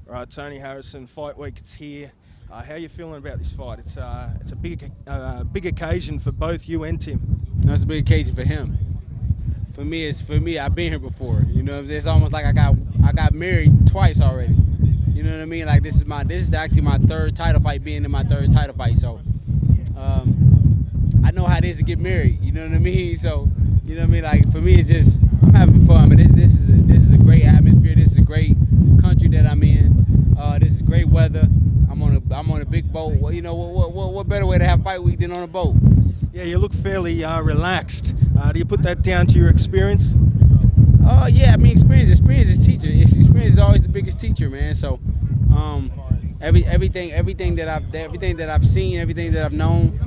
Right, Tony Harrison, Fight Week, it's here. How are you feeling about this fight? It's a big occasion for both you and Tim. No, it's a big occasion for him. For me, I've been here before. You know, it's almost like I got married twice already. You know what I mean? Like this is actually my third title fight, being in my third title fight. So, I know how it is to get married. You know what I mean? So, you know what I mean? Like for me, it's just I'm having fun. But this is a great atmosphere. This is a great country that I'm in. This is great weather. I'm on a big boat. Well, you know what better way to have fight week than on a boat? Yeah, you look fairly relaxed. Do you put that down to your experience? Yeah, I mean experience is teacher. Experience is always the biggest teacher, man. So, everything that I've seen, everything that I've known,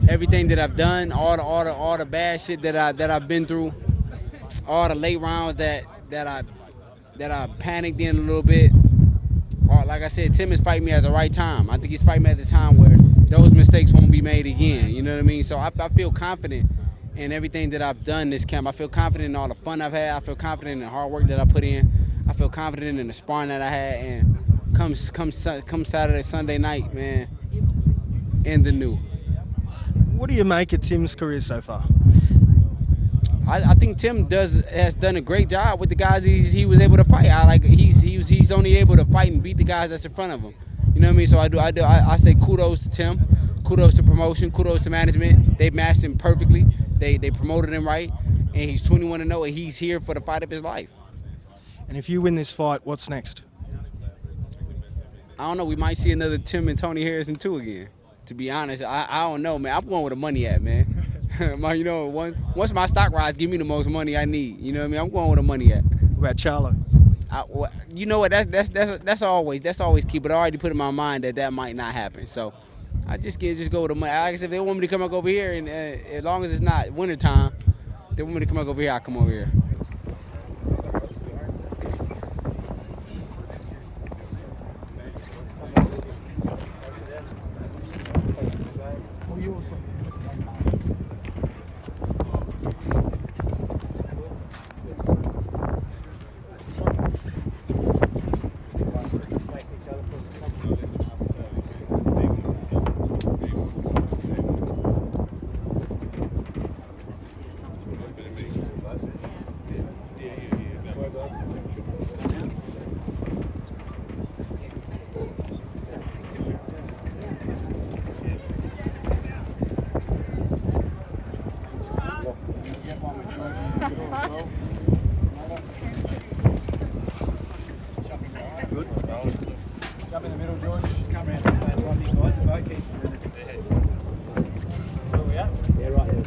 everything that I've done, all the bad shit that I've been through, all the late rounds that I panicked in a little bit. Like I said, Tim is fighting me at the right time. I think he's fighting me at the time where those mistakes won't be made again. You know what I mean? So I feel confident in everything that I've done this camp. I feel confident in all the fun I've had. I feel confident in the hard work that I put in. I feel confident in the sparring that I had. And come Saturday, Sunday night, man, in the new. What do you make of Tim's career so far? I think Tim has done a great job with the guys he was able to fight. He's only able to fight and beat the guys that's in front of him. You know what I mean? So I say kudos to Tim, kudos to promotion, kudos to management. They matched him perfectly. They promoted him right, and he's 21-0, and he's here for the fight of his life. And if you win this fight, what's next? I don't know. We might see another Tim and Tony Harrison too again. To be honest, I don't know, man. I'm going where the money at, man. You know, once my stock rise, give me the most money I need. You know what I mean? I'm going where the money at. What about Charlo? You know what? That's always key. But I already put in my mind that might not happen. So I just go with the money. Like I said, if they want me to come back over here, and as long as it's not winter time, they want me to come back over here, I'll come over here. Jump in the middle, George. Just come around this way. One big guy to both keep their head. Where are we at? Yeah, right there.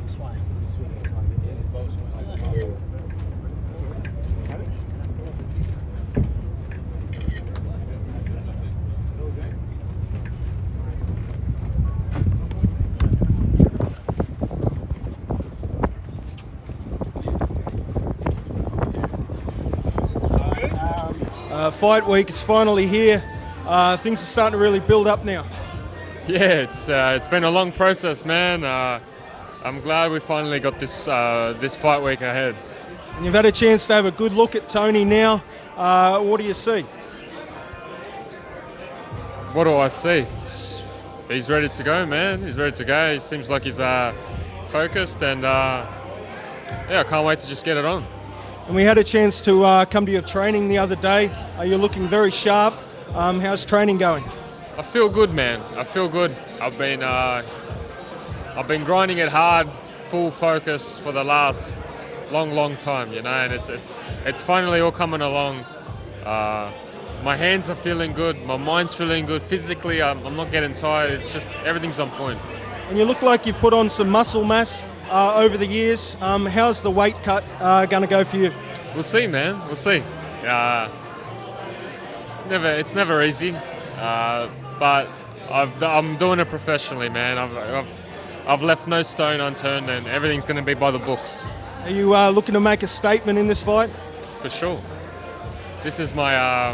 Swaying. Fight week, it's finally here. Things are starting to really build up now. Yeah, it's been a long process, man. I'm glad we finally got this fight week ahead. And you've had a chance to have a good look at Tony now. What do you see? What do I see? He's ready to go, man. He's ready to go. He seems like he's focused, and I can't wait to just get it on. And we had a chance to come to your training the other day. You're looking very sharp. How's training going? I feel good, man. I feel good. I've been grinding it hard, full focus for the last long time, you know, and it's finally all coming along. My hands are feeling good. My mind's feeling good. Physically, I'm not getting tired. It's just everything's on point. And you look like you've put on some muscle mass over the years. How's the weight cut going to go for you? We'll see, man. We'll see. It's never easy, but I'm doing it professionally, man. I've left no stone unturned, and everything's going to be by the books. Are you looking to make a statement in this fight? For sure. This is my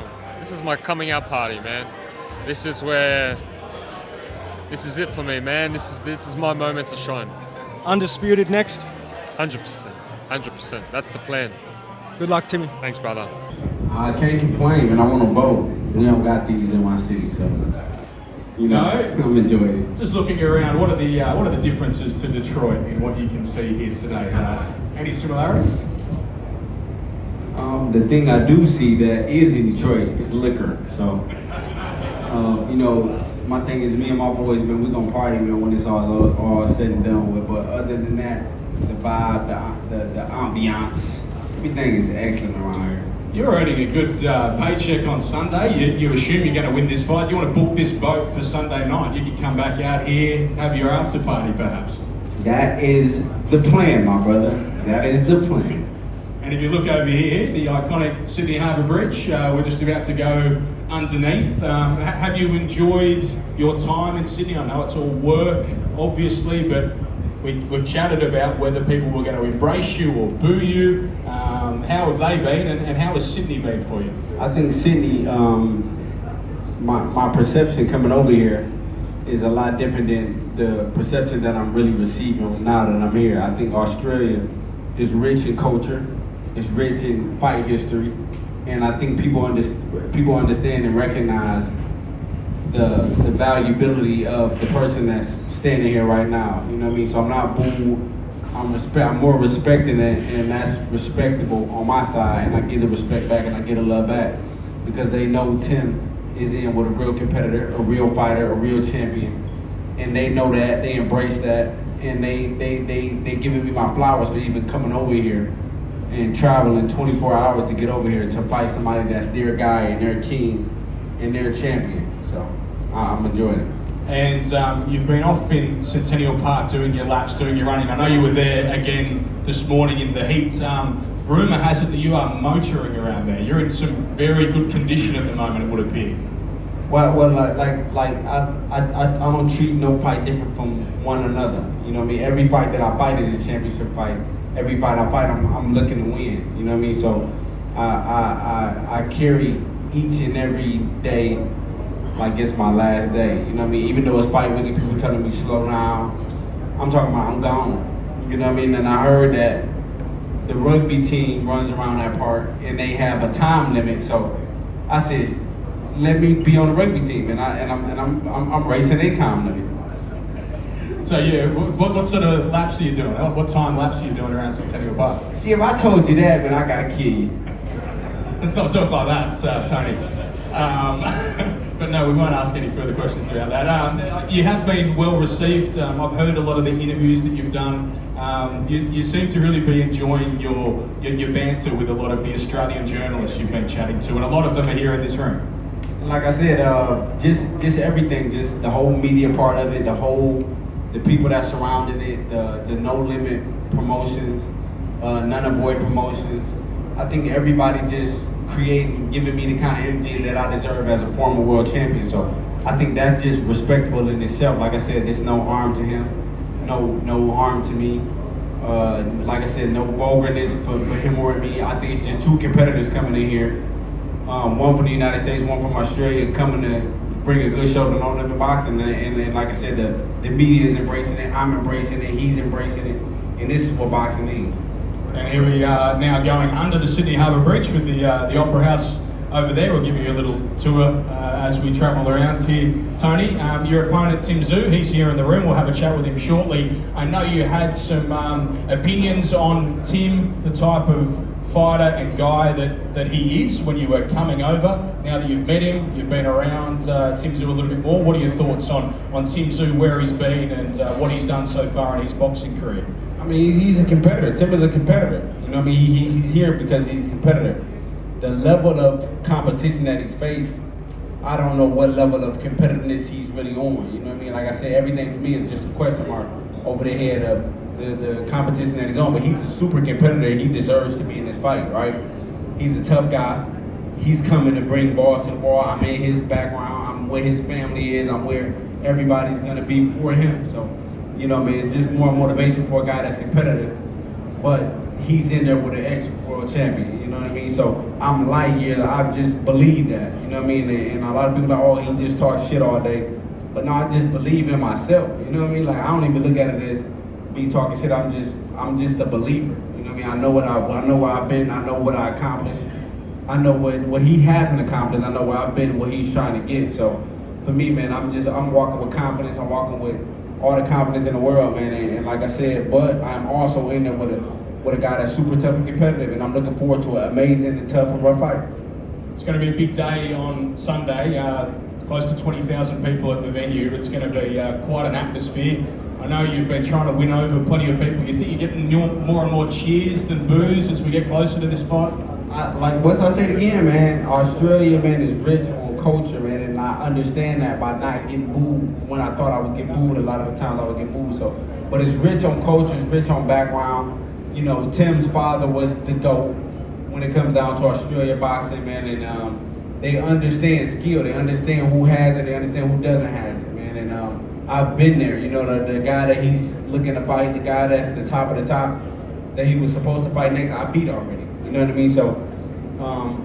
coming out party, man. This is it for me, man. This is my moment to shine. Undisputed next? 100%. That's the plan. Good luck, Timmy. Thanks, brother. I can't complain, and I want them both. We don't got these in my city, so I'm enjoying it. Just looking around, what are the differences to Detroit in what you can see here today? Any similarities? The thing I do see that is in Detroit is liquor. So, my thing is, me and my boys, man, we gonna party, man, when it's all said and done with. But other than that, the vibe, the ambiance, everything is excellent around here. You're earning a good paycheck on Sunday. You assume you're going to win this fight. You want to book this boat for Sunday night. You can come back out here, have your after party, perhaps. That is the plan, my brother. That is the plan. And if you look over here, the iconic Sydney Harbour Bridge, we're just about to go underneath. Have you enjoyed your time in Sydney? I know it's all work, obviously, but we've chatted about whether people were going to embrace you or boo you. How have they been, and how has Sydney been for you? I think Sydney, my perception coming over here is a lot different than the perception that I'm really receiving now that I'm here. I think Australia is rich in culture, it's rich in fight history, and I think people understand and recognize the valuability of the person that's standing here right now. You know what I mean? So I'm not booed. I'm more respecting it, and that's respectable on my side, and I get the respect back and I get the love back because they know Tim is in with a real competitor, a real fighter, a real champion, and they know that, they embrace that, and they giving me my flowers for even coming over here and traveling 24 hours to get over here to fight somebody that's their guy and their king and their champion. So I'm enjoying it. And you've been off in Centennial Park doing your laps, doing your running. I know you were there again this morning in the heat. Rumour has it that you are motoring around there. You're in some very good condition at the moment, it would appear. Well, I don't treat no fight different from one another. You know what I mean? Every fight that I fight is a championship fight. Every fight I fight, I'm looking to win. You know what I mean? So I carry each and every day like it's my last day. You know what I mean? Even though it's fight week and people telling me slow down, I'm talking about I'm gone. You know what I mean? And I heard that the rugby team runs around that park and they have a time limit. So I said, let me be on the rugby team, and I'm racing a time limit. So yeah, what sort of laps are you doing? What time laps are you doing around Centennial Park? See, if I told you that, man, I gotta kill you. Let's not talk like that, Tony. But no, we won't ask any further questions about that. You have been well received. I've heard a lot of the interviews that you've done. You seem to really be enjoying your banter with a lot of the Australian journalists you've been chatting to, and a lot of them are here in this room. Like I said, just everything, just the whole media part of it, the people that surrounded it, the No Limit promotions, None Avoid promotions. I think everybody just giving me the kind of energy that I deserve as a former world champion. So I think that's just respectable in itself. Like I said, there's no harm to him, no harm to me. Like I said, no vulgarness for him or me. I think it's just two competitors coming in here. One from the United States, one from Australia, coming to bring a good show to No Limit Boxing. And like I said, the media is embracing it, I'm embracing it, he's embracing it, and this is what boxing needs. And here we are now going under the Sydney Harbour Bridge with the Opera House over there. We'll give you a little tour as we travel around here. Tony, your opponent Tim Tszyu, he's here in the room. We'll have a chat with him shortly. I know you had some opinions on Tim, the type of fighter and guy that he is when you were coming over. Now that you've met him, you've been around Tim Tszyu a little bit more. What are your thoughts on Tim Tszyu, where he's been and what he's done so far in his boxing career? I mean, he's a competitor. Tim is a competitor. You know what I mean? He's here because he's a competitor. The level of competition that he's faced, I don't know what level of competitiveness he's really on. You know what I mean? Like I said, everything for me is just a question mark over the head of the competition that he's on. But he's a super competitor. He deserves to be in this fight, right? He's a tough guy. He's coming to bring balls to the wall. I'm in his background. I'm where his family is. I'm where everybody's going to be for him. So, you know what I mean? It's just more motivation for a guy that's competitive. But he's in there with an ex-world champion, you know what I mean? So I'm light years, I just believe that, you know what I mean? And a lot of people are like, oh, he just talks shit all day. But no, I just believe in myself, you know what I mean? Like, I don't even look at it as me talking shit, I'm just a believer, you know what I mean? I know where I've been. I know what I accomplished. I know what he hasn't accomplished. I know where I've been, what he's trying to get. So for me, man, I'm walking with confidence. I'm walking with all the confidence in the world, man. And like I said, but I'm also in there with a guy that's super tough and competitive, and I'm looking forward to an amazing and tough and rough fight. It's going to be a big day on Sunday. Close to 20,000 people at the venue. It's going to be quite an atmosphere. I know you've been trying to win over plenty of people. You think you're getting more and more cheers than boos as we get closer to this fight? Like once I say it again, man, Australia, man, is rich on culture, man, and I understand that by not getting booed when I thought I would get booed. A lot of the times I would get booed. So, but it's rich on culture, it's rich on background. You know, Tim's father was the GOAT when it comes down to Australia boxing, man, and they understand skill, they understand who has it, they understand who doesn't have it, man, and I've been there. You know, the guy that he's looking to fight, the guy that's the top of the top, that he was supposed to fight next, I beat already. You know what I mean? So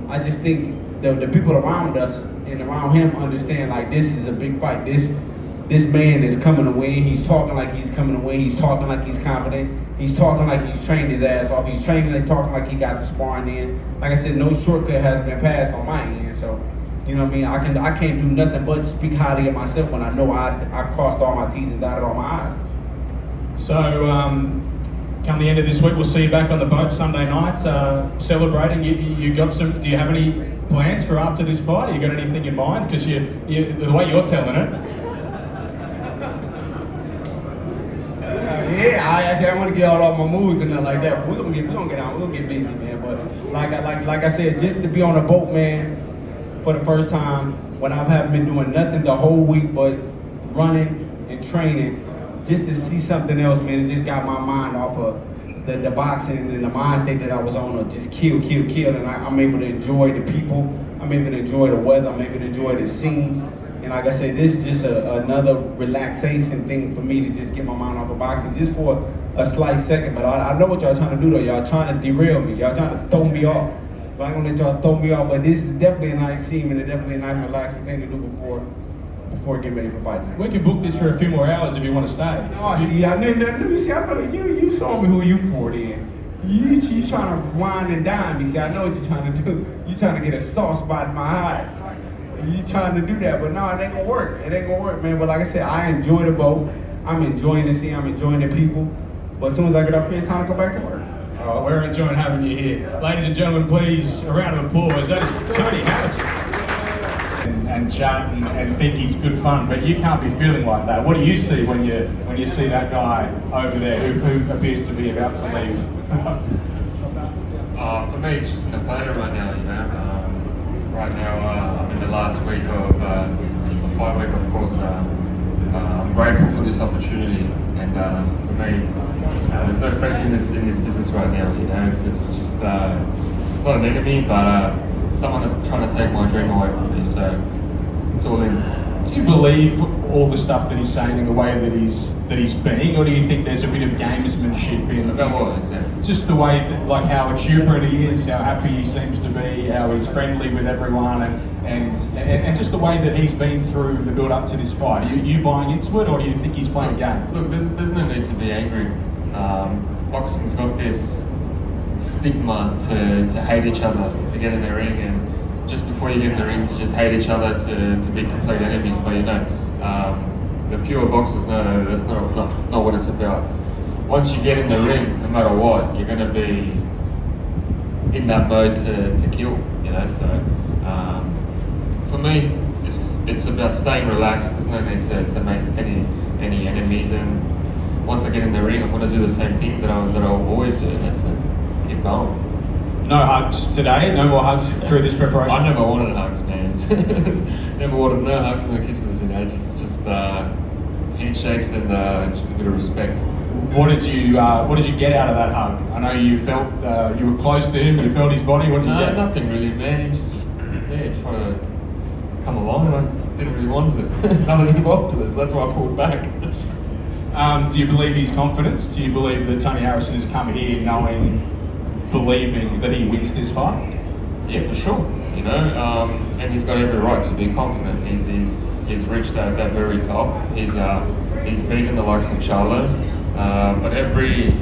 I just think the people around us and around him understand, like, this is a big fight. This man is coming to win. He's talking like he's coming to win. He's talking like he's confident. He's talking like he's trained his ass off. He's talking like he got the sparring in. Like I said, no shortcut has been passed on my end. So, you know what I mean? I can't do nothing but speak highly of myself when I know I crossed all my T's and dotted all my I's. So, come the end of this week, we'll see you back on the boat Sunday night, celebrating. You got some? Do you have any plans for after this fight? You got anything in mind? Because the way you're telling it. Yeah, I want to get all my moves and nothing like that. But we're gonna get busy, man. But like I said, just to be on a boat, man, for the first time when I haven't been doing nothing the whole week but running and training, just to see something else, man, it just got my mind off of the boxing and the mind state that I was on of just kill, and I'm able to enjoy the people, I'm able to enjoy the weather, I'm able to enjoy the scene. And like I said, this is just another relaxation thing for me to just get my mind off of boxing, just for a slight second. But I know what y'all trying to do though. Y'all trying to derail me. Y'all trying to throw me off. So I ain't gonna let y'all throw me off. But this is definitely a nice scene and definitely a nice relaxing thing to do before getting ready for fight night. We can book this for a few more hours if you want to stay. Oh, see, I know you saw me who you for then. You trying to wind and dine me. See, I know what you're trying to do. You trying to get a soft spot in my eye. You trying to do that, but no, it ain't gonna work. It ain't gonna work, man. But like I said, I enjoy the boat. I'm enjoying the scene. I'm enjoying the people. But as soon as I get up here, it's time to go back to work. All right, we're enjoying having you here. Ladies and gentlemen, please, a round of applause. That is Tszyu Hes. And chat and think he's good fun, but you can't be feeling like that. What do you see when you see that guy over there who appears to be about to leave? For me, it's just an opponent right now, you know. Right now, I'm in the last week of the fight week, of course. I'm grateful for this opportunity, and for me, there's no friends in this business right now. You know, it's just not an enemy, but someone that's trying to take my dream away from me. So it's all in. Do you believe all the stuff that he's saying in the way that he's being, or do you think there's a bit of gamesmanship in about what exactly? Just the way that, like, how exuberant he is, how happy he seems to be, how he's friendly with everyone, and just the way that he's been through the build up to this fight. Are you buying into it, or do you think he's playing a game? Look, there's no need to be angry. Boxing's got this stigma to hate each other, to get in the ring, and just before you get in the ring to just hate each other, to be complete enemies. But you know, the pure boxers know that's not what it's about. Once you get in the ring, no matter what, you're going to be in that mode to kill, you know. So for me, it's about staying relaxed. There's no need to make any enemies, and once I get in the ring, I'm going to do the same thing that I'll always do, and that's it. Keep going. No hugs today, no more hugs through this preparation? I never wanted hugs, man. Never wanted no hugs, no kisses, you know, just handshakes and just a bit of respect. What did you get out of that hug? I know you felt you were close to him, you felt his body. What did you get? Nothing really, man. Just trying to come along, and I didn't really want to. I didn't live up to this. That's why I pulled back. Do you believe his confidence? Do you believe that Tony Harrison has come here believing that he wins this fight? Yeah, for sure. You know, and he's got every right to be confident. He's reached that very top. He's beaten the likes of Charlo, but every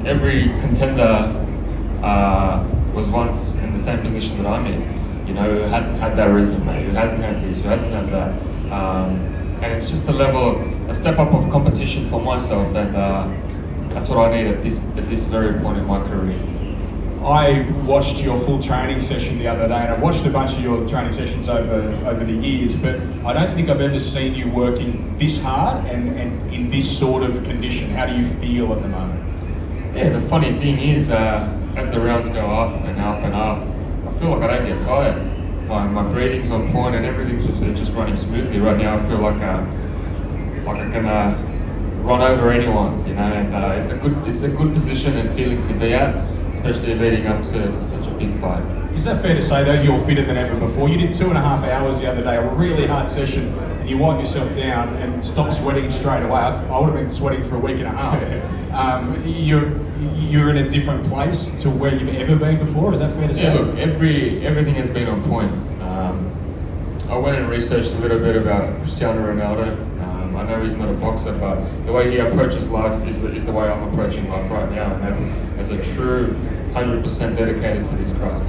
every contender was once in the same position that I'm in. You know, who hasn't had that resume, who hasn't had this, who hasn't had that. And it's just a step up of competition for myself, and that's what I need at this very point in my career. I watched your full training session the other day, and I've watched a bunch of your training sessions over the years, but I don't think I've ever seen you working this hard and in this sort of condition. How do you feel at the moment? Yeah, the funny thing is, as the rounds go up and up and up, I feel like I don't get tired. My breathing's on point and everything's just running smoothly. Right now, I feel like I can run over anyone, you know. And it's a good position and feeling to be at, especially leading up to such a big fight. Is that fair to say, though, you're fitter than ever before? You did 2.5 hours the other day, a really hard session, and you wiped yourself down and stopped sweating straight away. I would have been sweating for a week and a half. You're in a different place to where you've ever been before. Is that fair to say? Yeah, look, everything has been on point. I went and researched a little bit about Cristiano Ronaldo. I know he's not a boxer, but the way he approaches life is the way I'm approaching life right now, and as a true 100% dedicated to this craft.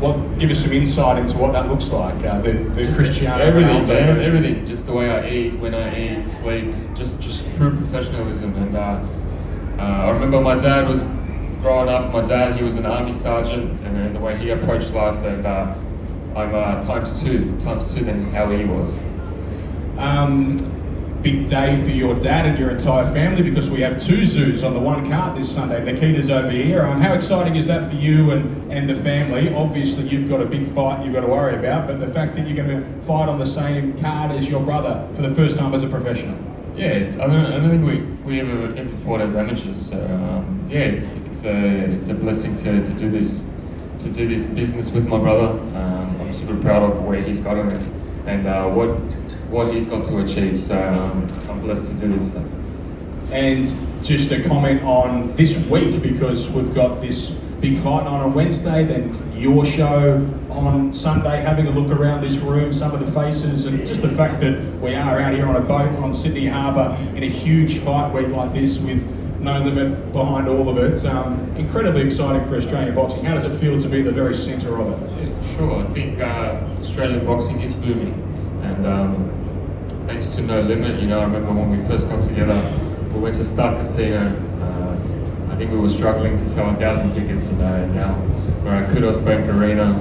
Well, give us some insight into what that looks like. The Cristiano everything, Ronaldo man, version. everything. Just the way I eat, when I eat, sleep, just true professionalism. And I remember my dad was growing up. My dad, he was an army sergeant, and then the way he approached life, and I'm times two than how he was. Big day for your dad and your entire family, because we have 2 Tszyus on the one card this Sunday. Nikita's over here. How exciting is that for you and the family? Obviously, you've got a big fight you've got to worry about, but the fact that you're going to fight on the same card as your brother for the first time as a professional. Yeah, I don't think we ever fought as amateurs. So yeah, it's a blessing to do this business with my brother. I'm super proud of where he's gotten it and what he's got to achieve. So I'm blessed to do this. And just a comment on this week, because we've got this big fight night on Wednesday, then your show on Sunday, having a look around this room, some of the faces, and just the fact that we are out here on a boat on Sydney Harbour in a huge fight week like this with no limit behind all of it. Incredibly exciting for Australian boxing. How does it feel to be the very centre of it? Yeah, for sure. I think Australian boxing is booming, and thanks to No Limit, you know, I remember when we first got together, we went to Start Casino. I think we were struggling to sell 1,000 tickets, you know, and now we're at Kudos Bank Arena,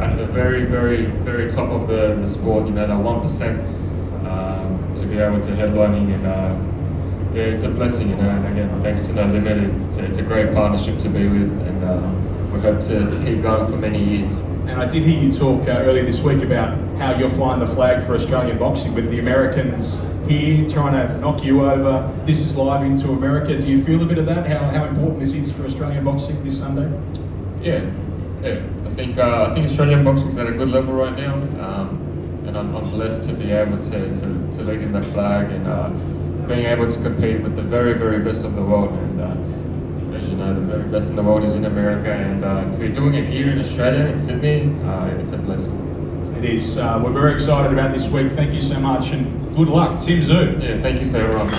at the very, very, very top of the sport, you know, that 1%, to be able to headlining, and yeah, it's a blessing, you know, and again, thanks to No Limit, it's a great partnership to be with, and we hope to keep going for many years. And I did hear you talk earlier this week about how you're flying the flag for Australian boxing with the Americans here trying to knock you over. This is live into America. Do you feel a bit of that? How important this is for Australian boxing this Sunday? Yeah. I think Australian boxing's at a good level right now, and I'm blessed to be able to lead in the flag and being able to compete with the very, very best of the world. And as you know, the very best in the world is in America, and to be doing it here in Australia, in Sydney, it's a blessing. It is. We're very excited about this week. Thank you so much, and good luck, Tim Tszyu. Yeah, thank you for everyone.